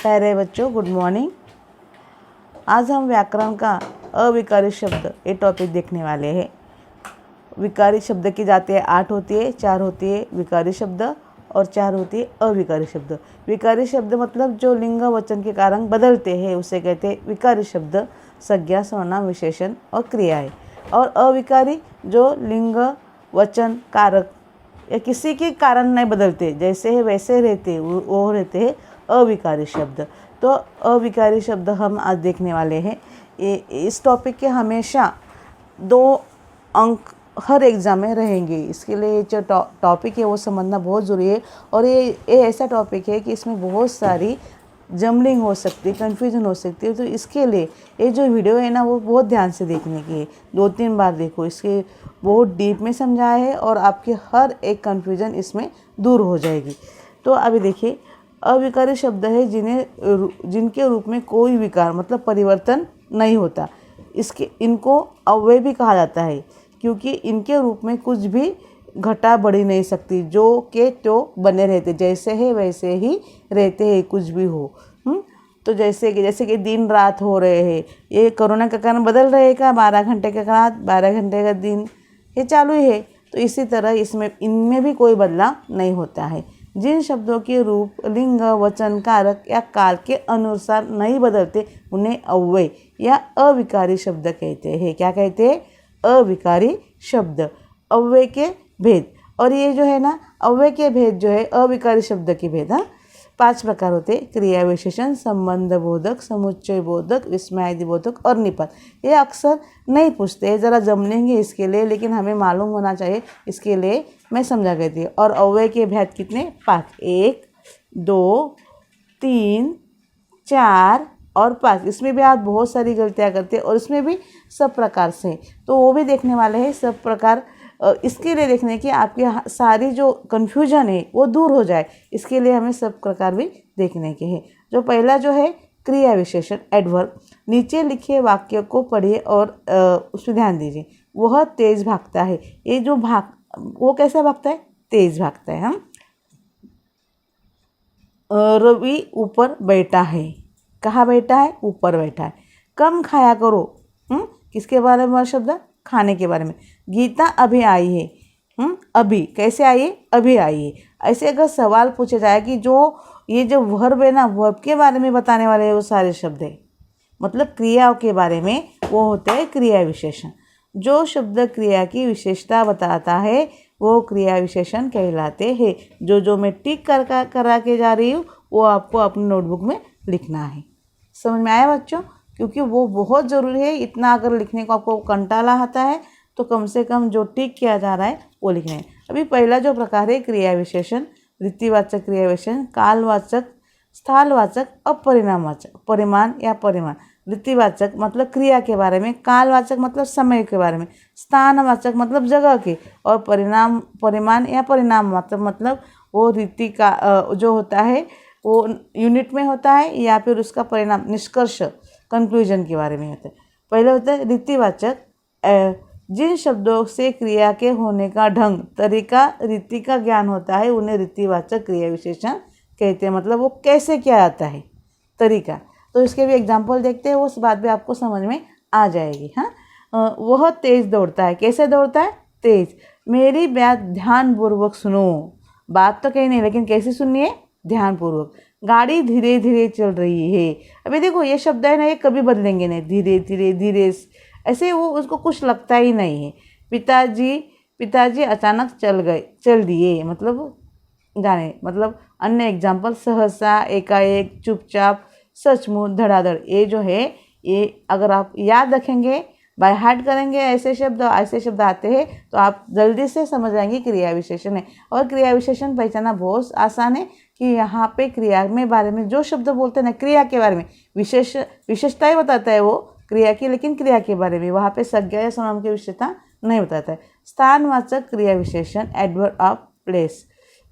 प्यारे बच्चों, good morning. आज हम व्याकरण का अविकारी शब्द ये टॉपिक देखने वाले हैं। विकारी शब्द की जातियाँ 8 होती है, 4 होती है विकारी शब्द और 4 होती है अविकारी शब्द। विकारी शब्द मतलब जो लिंग वचन के कारण बदलते हैं उसे कहते हैं विकारी शब्द, संज्ञा, सर्वनाम, विशेषण और क्रियाएं। और अविकारी जो लिंग वचन कारक या किसी के कारण नहीं बदलते, जैसे है वैसे रहते, वो रहते हैं अविकारी शब्द। तो अविकारी शब्द हम आज देखने वाले हैं। इस टॉपिक के हमेशा 2 अंक हर एग्ज़ाम में रहेंगे, इसके लिए जो टॉपिक है वो समझना बहुत ज़रूरी है। और ये ऐसा टॉपिक है कि इसमें बहुत सारी जमलिंग हो सकती है, कन्फ्यूजन हो सकती है। तो इसके लिए ये जो वीडियो है ना वो बहुत ध्यान से देखने की है, 2-3 बार देखो, इसके बहुत डीप में समझाया है और आपके हर एक कन्फ्यूजन इसमें दूर हो जाएगी। तो अभी देखिए, अविकारी शब्द है जिनके रूप में कोई विकार मतलब परिवर्तन नहीं होता। इनको अव्यय भी कहा जाता है क्योंकि इनके रूप में कुछ भी घटा बढ़ी नहीं सकती, जो के तो बने रहते, जैसे है वैसे ही रहते हैं, कुछ भी हो। तो जैसे कि दिन रात हो रहे हैं, ये कोरोना के कारण बदल रहे हैं का, 12 घंटे का रात 12 घंटे का दिन ये चालू है। तो इसी तरह इनमें भी कोई बदलाव नहीं होता है। जिन शब्दों के रूप लिंग वचन कारक या काल के अनुसार नहीं बदलते उन्हें अव्यय या अविकारी शब्द कहते हैं। क्या कहते हैं? अविकारी शब्द। अव्यय के भेद, और ये जो है ना अव्यय के भेद जो है अविकारी शब्द के भेद 5 प्रकार होते हैं: क्रिया विशेषण, संबंध बोधक, समुच्चय बोधक, विस्मयादि बोधक और निपात। ये अक्सर नहीं पूछते, ज़रा जम लेंगे इसके लिए, लेकिन हमें मालूम होना चाहिए, इसके लिए मैं समझा गई थी। और अव्यय के भेद कितने? 5, 1, 2, 3, 4 और 5। इसमें भी आप बहुत सारी गलतियाँ करते हैं और इसमें भी सब प्रकार से, तो वो भी देखने वाले हैं सब प्रकार। इसके लिए देखने की आपकी सारी जो कन्फ्यूजन है वो दूर हो जाए, इसके लिए हमें सब प्रकार भी देखने के हैं। जो पहला जो है क्रिया विशेषण, एडवर्ब। नीचे लिखे वाक्य को पढ़िए और उस पर ध्यान दीजिए। वह तेज भागता है। ये जो वो कैसा भागता है? तेज भागता है। रवि ऊपर बैठा है। कहाँ बैठा है? ऊपर बैठा है। कम खाया करो। किसके बारे में शब्द? खाने के बारे में। गीता अभी आई है। अभी कैसे आई है? अभी आई है। ऐसे अगर सवाल पूछे जाए कि ये जो वर्ब है ना, वर्ब के बारे में बताने वाले वो सारे शब्द है, मतलब क्रियाओं के बारे में, वो होते हैं क्रिया विशेषण। जो शब्द क्रिया की विशेषता बताता है वो क्रिया विशेषण कहलाते हैं। जो मैं टिक करा के जा रही हूँ वो आपको अपनी नोटबुक में लिखना है। समझ में आया बच्चों? क्योंकि वो बहुत ज़रूरी है। इतना अगर लिखने को आपको कंटाला आता है तो कम से कम जो टिक किया जा रहा है वो लिखना है। अभी पहला जो प्रकार है क्रिया विशेषण, रीतिवाचक क्रिया विशेषण, कालवाचक, स्थलवाचक और परिणामवाचक, परिमाण या परिमाण। रीतिवाचक मतलब क्रिया के बारे में, कालवाचक मतलब समय के बारे में, स्थानवाचक मतलब जगह के, और परिमाण या परिणाम मतलब वो रीति का जो होता है वो यूनिट में होता है या फिर उसका परिणाम, निष्कर्ष, कंक्लूजन के बारे में होता है। पहले होता है रीतिवाचक। जिन शब्दों से क्रिया के होने का ढंग, तरीका, रीति का ज्ञान होता है उन्हें रीतिवाचक क्रिया विशेषण कहते हैं। मतलब वो कैसे किया जाता है, तरीका। तो इसके भी एग्जाम्पल देखते हैं, उस बात भी आपको समझ में आ जाएगी। वह तेज दौड़ता है। कैसे दौड़ता है? तेज। मेरी बात ध्यानपूर्वक सुनो। बात तो कहीं नहीं, लेकिन कैसे सुननी है? ध्यानपूर्वक। गाड़ी धीरे धीरे चल रही है। अभी देखो ये शब्द है ना, ये कभी बदलेंगे नहीं, धीरे धीरे धीरे, ऐसे वो उसको कुछ लगता ही नहीं है। पिताजी अचानक चल दिए, मतलब जाने, मतलब अन्य एग्जाम्पल सहसा, एकाएक, चुपचाप, सचमुच, धड़ाधड़। ये जो है ये अगर आप याद रखेंगे, बाय हार्ट करेंगे, ऐसे शब्द आते हैं तो आप जल्दी से समझ जाएंगे क्रिया विशेषण है। और क्रिया विशेषण पहचानना बहुत आसान है कि यहाँ पे क्रिया में बारे में जो शब्द बोलते हैं ना, क्रिया के बारे में विशेषताएं बताता है वो क्रिया की, लेकिन क्रिया के बारे में वहाँ पे संज्ञा या सर्वनाम की विशेषता नहीं बताता है। स्थानवाचक क्रिया विशेषण, एडवर्ब ऑफ प्लेस।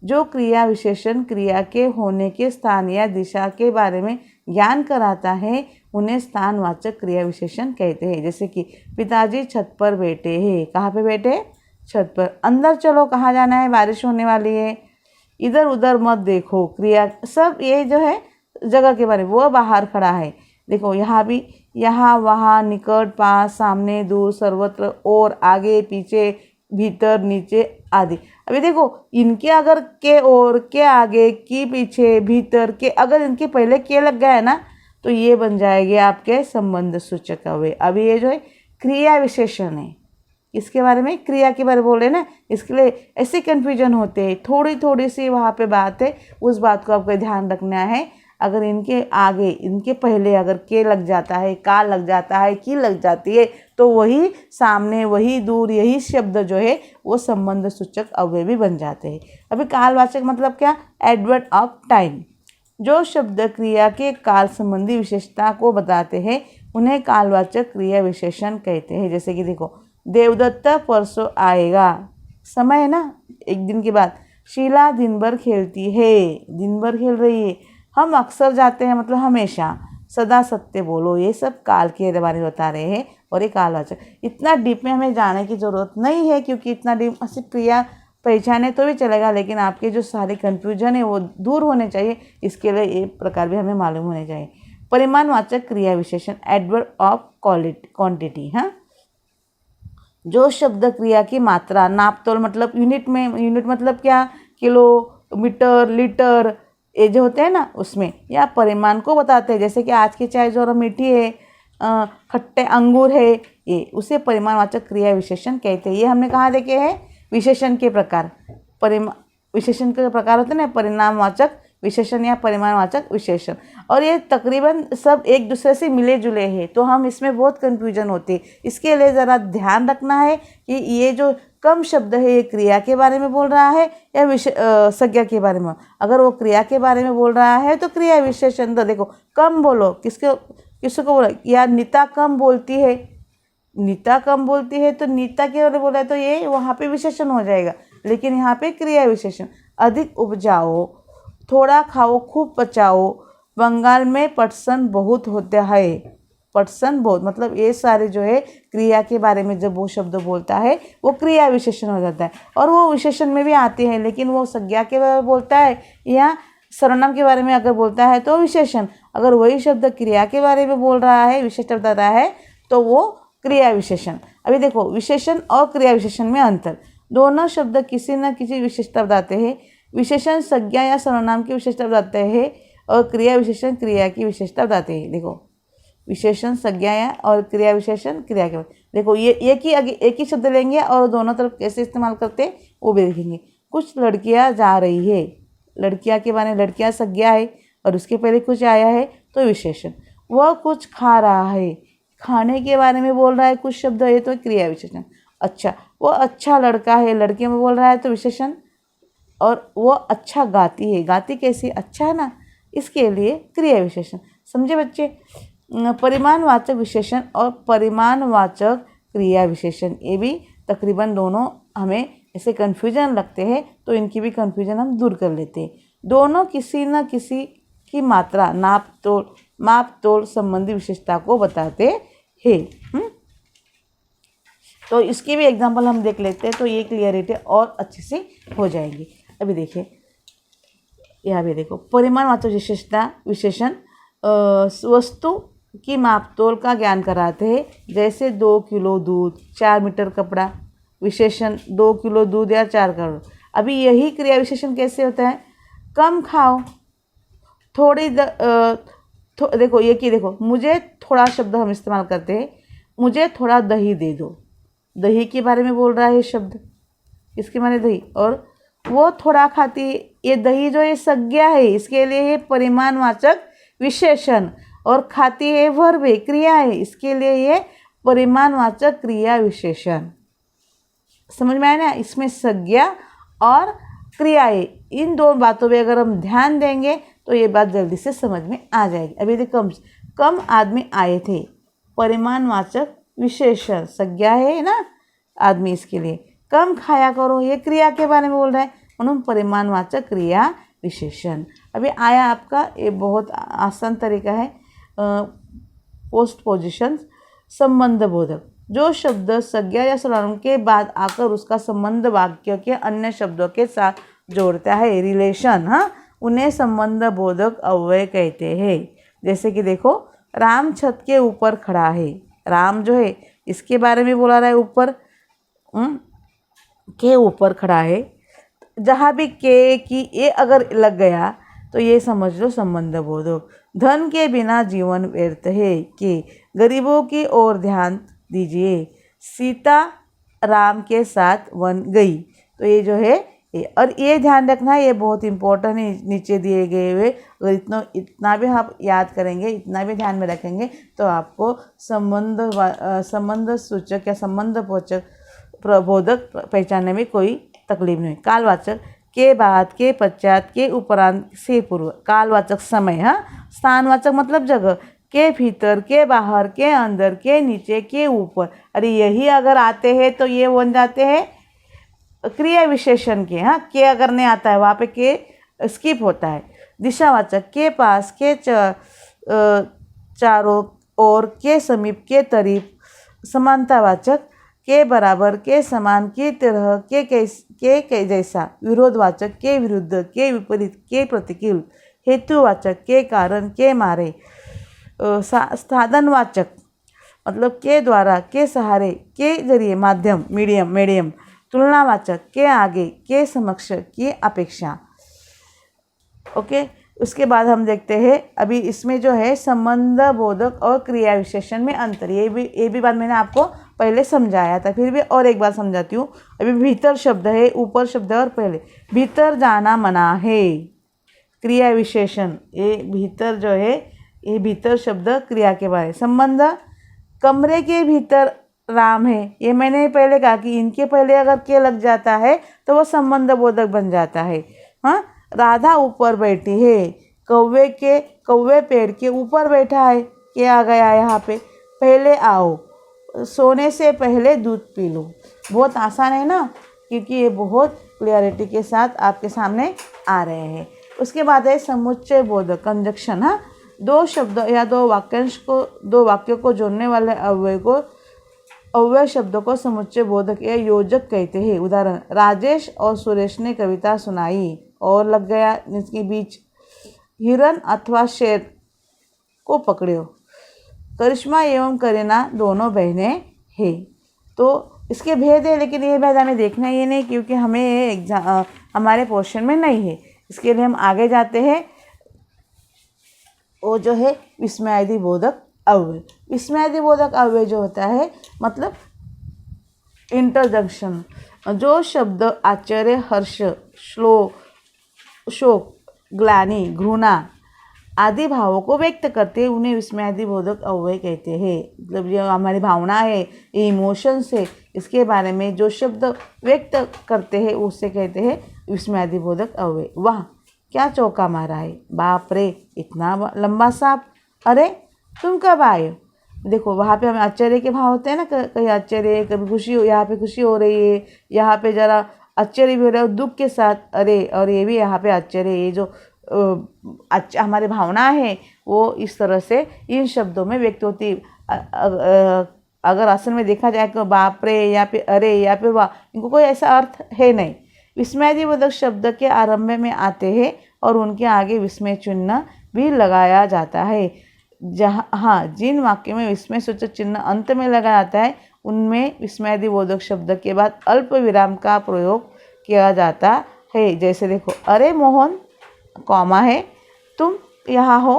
जो क्रिया विशेषण क्रिया के होने के स्थान या दिशा के बारे में ज्ञान कराता है उन्हें स्थानवाचक क्रिया विशेषण कहते हैं। जैसे कि पिताजी छत पर बैठे हैं। कहाँ पे बैठे? छत पर। अंदर चलो, कहाँ जाना है? बारिश होने वाली है। इधर उधर मत देखो। क्रिया सब ये जो है जगह के बारे में, वो बाहर खड़ा है। देखो यहाँ भी, यहाँ वहाँ, निकट, पास, सामने, दूर, सर्वत्र, और, आगे, पीछे, भीतर, नीचे आदि। अभी देखो इनके अगर के और, के आगे, की पीछे, भीतर, के अगर इनके पहले के लग गया है ना तो ये बन जाएंगे आपके संबंध सूचक अव्यय। अभी ये जो है क्रिया विशेषण है, इसके बारे में, क्रिया के बारे में बोल रहे हैं ना, इसके लिए ऐसे कन्फ्यूजन होते हैं। थोड़ी थोड़ी सी वहाँ पे बात है, उस बात को आपको ध्यान रखना है। अगर इनके आगे, इनके पहले अगर के लग जाता है, का लग जाता है, की लग जाती है तो वही सामने, वही दूर, यही शब्द जो है वो संबंध सूचक अव्यय भी बन जाते हैं। अभी कालवाचक मतलब क्या? Edward of time. जो शब्द क्रिया के काल संबंधी विशेषता को बताते हैं उन्हें कालवाचक क्रिया विशेषण कहते हैं। जैसे कि देखो, देवदत्त परसों आएगा, समय है ना, एक दिन के बाद। शीला दिन भर खेलती है, दिन भर खेल रही है। हम अक्सर जाते हैं मतलब हमेशा। सदा सत्य बोलो, ये सब काल के बारे में बता रहे हैं और ये कालवाचक। इतना डीप में हमें जाने की ज़रूरत नहीं है, क्योंकि इतना डीप सिर्फ क्रिया पहचाने तो भी चलेगा, लेकिन आपके जो सारे कन्फ्यूजन है वो दूर होने चाहिए। इसके लिए ये प्रकार भी हमें मालूम होने चाहिए। परिमाणवाचक क्रिया विशेषण, एडवर्ब ऑफ क्वांटिटी। हाँ, जो शब्द क्रिया की मात्रा, नापतोल मतलब यूनिट में, यूनिट मतलब क्या? किलो, मीटर, लीटर, ये जो होते हैं ना उसमें, या परिमाण को बताते हैं। जैसे कि आज की चाय जो मीठी है, खट्टे अंगूर है, ये उसे परिमाणवाचक क्रिया विशेषण कहते हैं। ये हमने कहाँ देखे हैं? विशेषण के प्रकार। विशेषण के प्रकार होते हैं ना, परिणामवाचक विशेषण या परिमाणवाचक विशेषण, और ये तकरीबन सब एक दूसरे से मिले जुले हैं, तो हम इसमें बहुत कन्फ्यूजन होती है। इसके लिए ज़रा ध्यान रखना है कि ये जो कम शब्द है ये क्रिया के बारे में बोल रहा है या संज्ञा के बारे में। अगर वो क्रिया के बारे में बोल रहा है तो क्रिया विशेषण। तो देखो, कम बोलो, किसको बोला? या नीता कम बोलती है, नीता कम बोलती है तो नीता के बारे में बोला है तो ये वहाँ पे विशेषण हो जाएगा, लेकिन यहाँ पे क्रिया विशेषण। अधिक उपजाओ, थोड़ा खाओ, खूब पचाओ, बंगाल में पटसन बहुत होता है। पटसन बहुत मतलब ये सारे जो है क्रिया के बारे में जब वो शब्द बोलता है वो क्रिया विशेषण हो जाता है, और वो विशेषण में भी आते हैं, लेकिन वो संज्ञा के बारे में बोलता है या सर्वनाम के बारे में अगर बोलता है तो विशेषण। अगर वही शब्द क्रिया के बारे में बोल रहा है, विशेषण बता रहा है, तो वो क्रिया विशेषण। अभी देखो, विशेषण और क्रिया विशेषण में अंतर। दोनों शब्द किसी न किसी विशेषता बताते हैं। विशेषण संज्ञा या सर्वनाम की विशेषता बताते हैं और क्रिया विशेषण क्रिया की विशेषता बताते हैं। देखो, विशेषण संज्ञा या और क्रिया विशेषण क्रिया के। देखो, ये एक ही शब्द लेंगे और दोनों तरफ कैसे इस्तेमाल करते हैं वो भी देखेंगे। कुछ लड़कियां जा रही है, लड़कियां के बारे में, लड़कियां संज्ञा है और उसके पहले कुछ आया है तो विशेषण। वह कुछ खा रहा है, खाने के बारे में बोल रहा है कुछ शब्द है तो क्रिया विशेषण। अच्छा, वो अच्छा लड़का है, लड़के में बोल रहा है तो विशेषण। और वो अच्छा गाती है, गाती कैसी? अच्छा है ना, इसके लिए क्रिया विशेषण। समझे बच्चे? परिमाणवाचक विशेषण और परिमाणवाचक क्रिया विशेषण, ये भी तकरीबन दोनों हमें ऐसे कन्फ्यूजन लगते हैं, तो इनकी भी कन्फ्यूजन हम दूर कर लेते हैं। दोनों किसी न किसी की मात्रा, माप तोल संबंधी विशेषता को बताते हैं। तो इसकी भी एग्जाम्पल हम देख लेते हैं, तो ये क्लियरिटी और अच्छे से हो जाएगी। अभी देखिए, यहाँ भी देखो, परिमाणवाचक विशेषण वस्तु की मापतोल का ज्ञान कराते हैं। जैसे 2 किलो दूध, 4 मीटर कपड़ा। विशेषण 2 किलो दूध या 4 करोड़। अभी यही क्रिया विशेषण कैसे होता है? कम खाओ, थोड़ी देखो, ये कि देखो, मुझे थोड़ा शब्द हम इस्तेमाल करते हैं। मुझे थोड़ा दही दे दो, दही के बारे में बोल रहा है शब्द, इसके माने दही। और वो थोड़ा खाती है, ये दही जो ये संज्ञा है, इसके लिए ये परिमाणवाचक विशेषण। और खाती है वर्ब है, क्रिया है, इसके लिए ये परिमाणवाचक क्रिया विशेषण। समझ में आया ना? इसमें संज्ञा और क्रिया है, इन दो बातों पे अगर हम ध्यान देंगे तो ये बात जल्दी से समझ में आ जाएगी। अभी देखो, कम आदमी आए थे, परिमाणवाचक विशेषण, संज्ञा है ना आदमी, इसके लिए। कम खाया करो, ये क्रिया के बारे में बोल रहा है, उन्होंने परिमाणवाचक क्रिया विशेषण। अभी आया आपका, ये बहुत आसान तरीका है, पोस्ट पोजिशन संबंध बोधक। जो शब्द संज्ञा या सर्वनाम के बाद आकर उसका संबंध वाक्य के अन्य शब्दों के साथ जोड़ता है, रिलेशन, हाँ, उन्हें संबंध बोधक अव्यय कहते हैं। जैसे कि देखो, राम छत के ऊपर खड़ा है। राम जो है इसके बारे में बोला रहा है, ऊपर के ऊपर खड़ा है। जहाँ भी के की ए अगर लग गया तो ये समझ लो संबंध बोधक। धन के बिना जीवन व्यर्थ है। के गरीबों की ओर ध्यान दीजिए। सीता राम के साथ वन गई। तो ये जो है और ये ध्यान रखना, ये बहुत इंपॉर्टेंट है। नीचे दिए गए हुए अगर इतना भी आप याद करेंगे, इतना भी ध्यान में रखेंगे तो आपको संबंध सूचक या संबंध बोधक प्रबोधक पहचानने में कोई तकलीफ नहीं। कालवाचक के बाद, के पश्चात, के उपरांत, से पूर्व। कालवाचक समय, हाँ। स्थानवाचक मतलब जगह। के भीतर, के बाहर, के अंदर, के नीचे, के ऊपर। अरे यही अगर आते हैं तो ये बन जाते हैं क्रिया विशेषण के, हाँ। के अगर नहीं आता है वहाँ पे के स्किप होता है। दिशावाचक के पास, के चारों ओर, के समीप, के करीब। समानतावाचक के बराबर, के समान, के तरह, के जैसा। विरोधवाचक के विरुद्ध, के विपरीत, के प्रतिकूल। हेतुवाचक के कारण, के मारे। साधनवाचक मतलब के द्वारा, के सहारे, के जरिए, माध्यम, मीडियम। तुलनावाचक के आगे, के समक्ष, के अपेक्षा। ओके, उसके बाद हम देखते हैं अभी इसमें जो है संबंध बोधक और क्रिया विशेषण में अंतर। ये भी बात मैंने आपको पहले समझाया था, फिर भी और एक बार समझाती हूँ। अभी भीतर शब्द है, ऊपर शब्द है और पहले भीतर जाना मना है। क्रिया विशेषण, ये भीतर जो है, ये भीतर शब्द क्रिया के बारे। संबंध, कमरे के भीतर राम है। ये मैंने पहले कहा कि इनके पहले अगर के लग जाता है तो वो संबंध बोधक बन जाता है, हाँ। राधा ऊपर बैठी है। कौवे पेड़ के ऊपर बैठा है। के आ गया यहाँ पे। पहले आओ, सोने से पहले दूध पी लो। बहुत आसान है ना, क्योंकि ये बहुत क्लियरिटी के साथ आपके सामने आ रहे हैं। उसके बाद है समुच्चय बोधक, कंजक्शन, हाँ। दो शब्द या दो वाक्यों को जोड़ने वाले अव्यय शब्दों को समुच्चय बोधक या योजक कहते हैं। उदाहरण, राजेश और सुरेश ने कविता सुनाई और लग गया इसके बीच। हिरन अथवा शेर को पकड़ो। करिश्मा एवं करीना दोनों बहनें हैं। तो इसके भेद है, लेकिन ये भेद हमें देखना ये नहीं, क्योंकि हमें हमारे पोर्शन में नहीं है। इसके लिए हम आगे जाते हैं। वो जो है विस्मयादि बोधक अव्यय। विस्मयादि बोधक अव्यय जो होता है मतलब इंटरजंक्शन। जो शब्द आश्चर्य, हर्ष, शोक, ग्लानि, घृणा आदि भावों को व्यक्त करते हैं उन्हें विस्मयादि बोधक अव्यय कहते हैं। मतलब जो हमारी भावना है, ये इमोशंस है, इसके बारे में जो शब्द व्यक्त करते हैं उससे कहते हैं विस्मयादि बोधक अव्यय। वाह क्या चौका मारा है, बाप रे इतना लंबा सांप, अरे तुम कब आए। देखो वहाँ पे हमें आश्चर्य के भाव होते हैं ना, कहीं आश्चर्य, कभी खुशी, यहाँ पे खुशी हो रही है, यहाँ पे जरा आश्चर्य भी हो रहा है दुख के साथ, अरे और ये भी यहाँ पे आश्चर्य। ये जो हमारी भावना है वो इस तरह से इन शब्दों में व्यक्त होती। अगर असल में देखा जाए तो बाप रे या फिर अरे या फिर वाह, इनको कोई ऐसा अर्थ है नहीं। विस्मयादि बोधक शब्द के आरंभ में आते हैं और उनके आगे विस्मय चिन्ह भी लगाया जाता है। जिन वाक्यों में विस्मय सूचक चिन्ह अंत में लगाया जाता है उनमें विस्मयादि बोधक शब्द के बाद अल्प विराम का प्रयोग किया जाता है। जैसे देखो, अरे मोहन, कॉमा है, तुम यहाँ हो,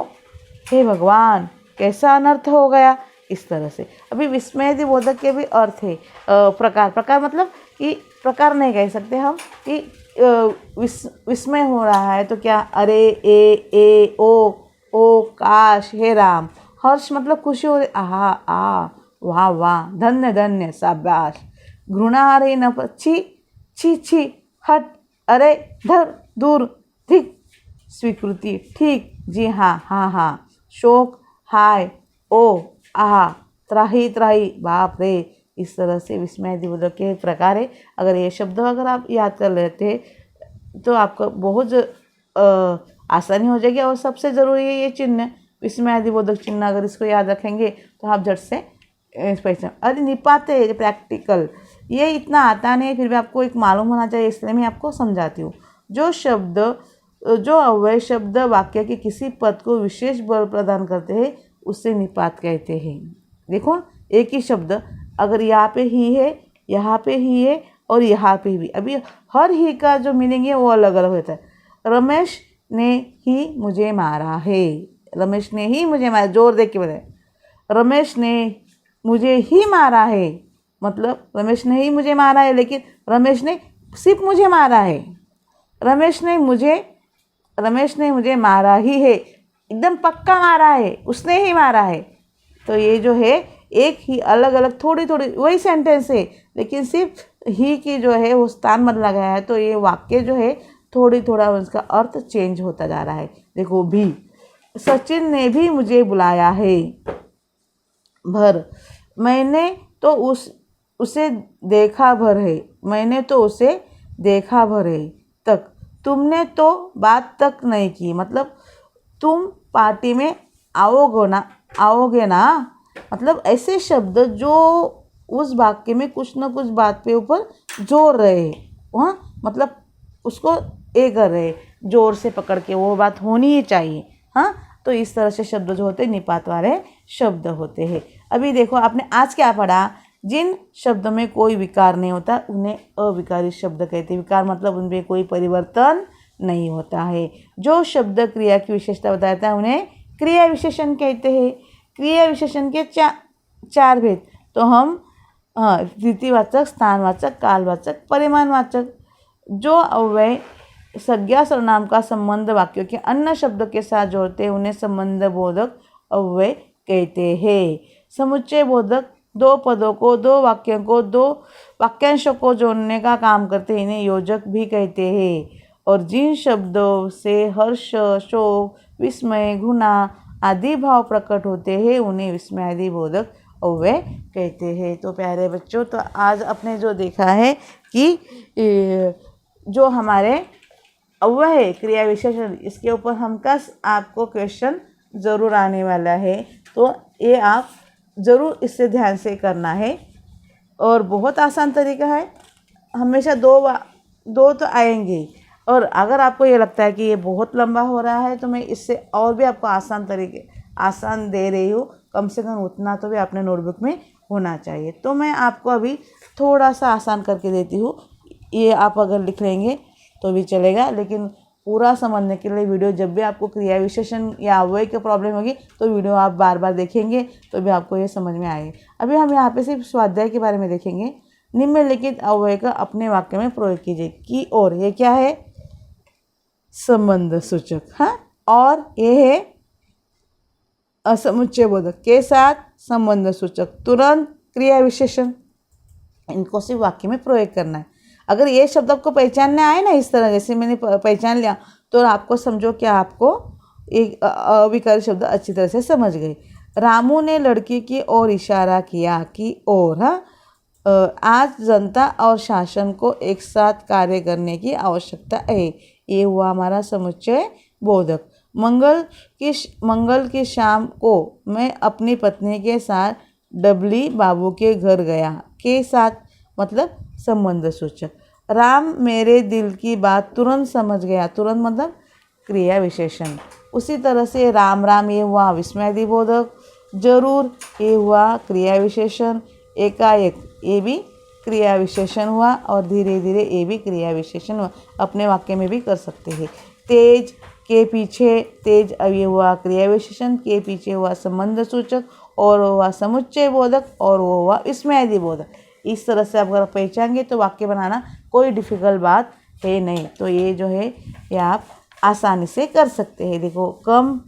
हे भगवान कैसा अनर्थ हो गया। इस तरह से अभी विस्मयादि बोधक के भी अर्थ है। प्रकार मतलब कि प्रकार नहीं कह सकते हम कि विस्मय हो रहा है तो क्या, अरे ए ओ काश, हे राम। हर्ष मतलब खुशी हो रही, आहा आ, वाह वाह, धन्य धन्य, शाबाश। घृणा आ रही न, छी छी, हट, अरे धर, दूर, ठीक। स्वीकृति, ठीक, जी हाँ। शोक, हाय, ओ, आहा, त्राही, बाप रे। इस तरह से विस्मयादि बोधक के प्रकार है। अगर ये शब्द अगर आप याद कर लेते हैं तो आपको बहुत आसानी हो जाएगी। और सबसे ज़रूरी है ये चिन्ह, विस्मयादि बोधक चिन्ह, अगर इसको याद रखेंगे तो आप झट से पहचान। अरे निपाते प्रैक्टिकल, ये इतना आता नहीं है, फिर भी आपको एक मालूम होना चाहिए, इसलिए मैं आपको समझाती हूँ। जो शब्द जो अव्यय शब्द वाक्य के किसी पद को विशेष बल प्रदान करते हैं उससे निपात कहते हैं। देखो एक ही शब्द अगर यहाँ पे ही है, यहाँ पे ही है और यहाँ पे भी, अभी हर ही का जो मीनिंग है वो अलग अलग होता है। रमेश ने ही मुझे मारा है, रमेश ने ही मुझे मारा, जोर दे के बताए, रमेश ने मुझे ही मारा है, मतलब रमेश ने ही मुझे मारा है, लेकिन रमेश ने सिर्फ मुझे मारा है। रमेश ने मुझे मारा ही है, एकदम पक्का मारा है, उसने ही मारा है। तो ये जो है एक ही अलग अलग थोड़ी थोड़ी वही सेंटेंस है, लेकिन सिर्फ ही की जो है वो स्थान बदला गया है, तो ये वाक्य जो है थोड़ी थोड़ा उसका अर्थ चेंज होता जा रहा है। देखो भी, सचिन ने भी मुझे बुलाया है। भर, मैंने तो उसे देखा भर है, मैंने तो उसे देखा भर है। तक, तुमने तो बात तक नहीं की, मतलब तुम पार्टी में आओगे ना, मतलब ऐसे शब्द जो उस वाक्य में कुछ न कुछ बात पे ऊपर जोर रहे, हाँ मतलब उसको कर रहे, जोर से पकड़ के वो बात होनी ही चाहिए। हाँ, तो इस तरह से शब्द जो होते हैं निपात वाले शब्द होते हैं। अभी देखो आपने आज क्या पढ़ा, जिन शब्दों में कोई विकार नहीं होता उन्हें अविकारी शब्द कहते हैं। विकार मतलब उनमें कोई परिवर्तन नहीं होता है। जो शब्द क्रिया की विशेषता बताता है उन्हें क्रिया विशेषण कहते हैं। क्रिया विशेषण के चार भेद, तो हम स्थितिवाचक, स्थानवाचक, कालवाचक, परिमाणवाचक। जो अव्यय संज्ञा सर्वनाम का संबंध वाक्यों के अन्य शब्दों के साथ जोड़ते हैं उन्हें संबंध बोधक अव्यय कहते हैं। समुच्चय बोधक दो पदों को, दो वाक्यों को, दो वाक्यांशों को जोड़ने का काम करते हैं, इन्हें योजक भी कहते हैं। और जिन शब्दों से हर्ष, शोक, विस्मय, घृणा आदि भाव प्रकट होते हैं उन्हें विस्मय आदि बोधक अव्यय कहते हैं। तो प्यारे बच्चों, तो आज आपने जो देखा है कि जो हमारे अव्यय है क्रिया विशेषण, इसके ऊपर हमका आपको क्वेश्चन ज़रूर आने वाला है, तो ये आप ज़रूर इससे ध्यान से करना है। और बहुत आसान तरीका है, हमेशा दो तो आएंगे। और अगर आपको ये लगता है कि ये बहुत लंबा हो रहा है तो मैं इससे और भी आपको आसान दे रही हूँ, कम से कम उतना तो भी अपने नोटबुक में होना चाहिए। तो मैं आपको अभी थोड़ा सा आसान करके देती हूँ, ये आप अगर लिख लेंगे तो भी चलेगा, लेकिन पूरा समझने के लिए वीडियो, जब भी आपको क्रिया विशेषण या अव्यय की प्रॉब्लम होगी तो वीडियो आप बार बार देखेंगे तो भी आपको ये समझ में आएगा। अभी हम यहाँ पे सिर्फ स्वाध्याय के बारे में देखेंगे। निम्नलिखित अव्यय का अपने वाक्य में प्रयोग कीजिए। की और, ये क्या है, संबंध सूचक, हाँ, और ये है असमुच्चय बोधक के साथ संबंध सूचक, तुरंत क्रिया विशेषण। इनको सिर्फ वाक्य में प्रयोग करना है। अगर ये शब्द आपको पहचानने आए ना, इस तरह जैसे मैंने पहचान लिया, तो आपको समझो कि आपको एक अविकारी शब्द अच्छी तरह से समझ गए। रामू ने लड़की की ओर इशारा किया, की ओर, हाँ, आज जनता और शासन को एक साथ कार्य करने की आवश्यकता है। ये हुआ हमारा समुच्चय बोधक। मंगल की शाम को मैं अपनी पत्नी के साथ डबली बाबू के घर गया, के साथ मतलब संबंध सूचक। राम मेरे दिल की बात तुरंत समझ गया, तुरंत मतलब क्रिया विशेषण। उसी तरह से राम राम, ये हुआ विस्मयादि बोधक। जरूर, ये हुआ क्रिया विशेषण। एकाएक, ये भी क्रिया विशेषण हुआ। और धीरे धीरे, ये भी क्रिया विशेषण हुआ। अपने वाक्य में भी कर सकते हैं। तेज, के पीछे, तेज, अब ये हुआ क्रिया विशेषण, के पीछे हुआ संबंध सूचक, और हुआ समुच्चय बोधक, और वो हुआ विस्मयादि बोधक। इस तरह से आप अगर पहचानेंगे तो वाक्य बनाना कोई डिफ़िकल्ट बात है नहीं। तो ये जो है ये आप आसानी से कर सकते हैं। देखो, कम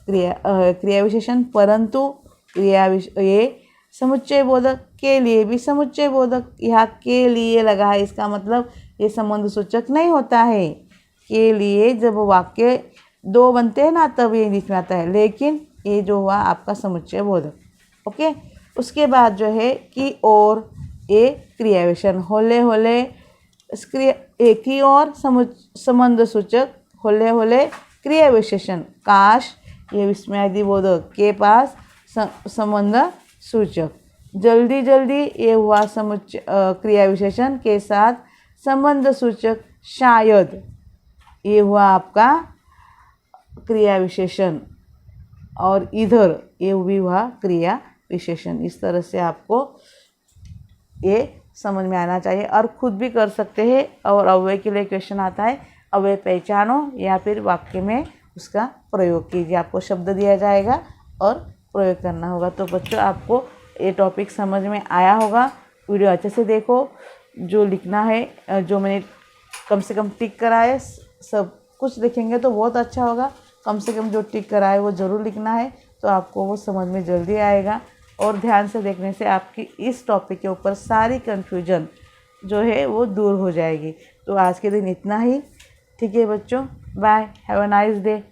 क्रिया विशेषण, परंतु ये समुच्चय बोधक, के लिए भी समुच्चय बोधक। यहाँ के लिए लगा है, इसका मतलब ये संबंध सूचक नहीं होता है। के लिए जब वाक्य दो बनते हैं ना तब ये इंग्लिश में आता है, लेकिन ये जो हुआ आपका समुच्चय बोधक। ओके, उसके बाद जो है की और, ये क्रिया विशेषण। होले होले, की और संबंध सूचक, होले होले क्रिया विशेषण। काश, ये विस्मयादि बोधक, के पास संबंध सूचक। जल्दी जल्दी, ये हुआ समुच्चय क्रिया विशेषण के साथ संबंध सूचक। शायद, ये हुआ आपका क्रिया विशेषण, और इधर ये भी हुआ क्रिया विशेषण। इस तरह से आपको ये समझ में आना चाहिए, और खुद भी कर सकते हैं। और अव्यय के लिए क्वेश्चन आता है, अव्यय पहचानो या फिर वाक्य में उसका प्रयोग कीजिए। आपको शब्द दिया जाएगा और प्रयोग करना होगा। तो बच्चों, आपको ये टॉपिक समझ में आया होगा। वीडियो अच्छे से देखो। जो लिखना है, जो मैंने कम से कम टिक करा है, सब कुछ लिखेंगे तो बहुत अच्छा होगा। कम से कम जो टिक करा है वो ज़रूर लिखना है, तो आपको वो समझ में जल्दी आएगा। और ध्यान से देखने से आपकी इस टॉपिक के ऊपर सारी कन्फ्यूजन जो है वो दूर हो जाएगी। तो आज के दिन इतना ही। ठीक है बच्चों, bye, have a nice day.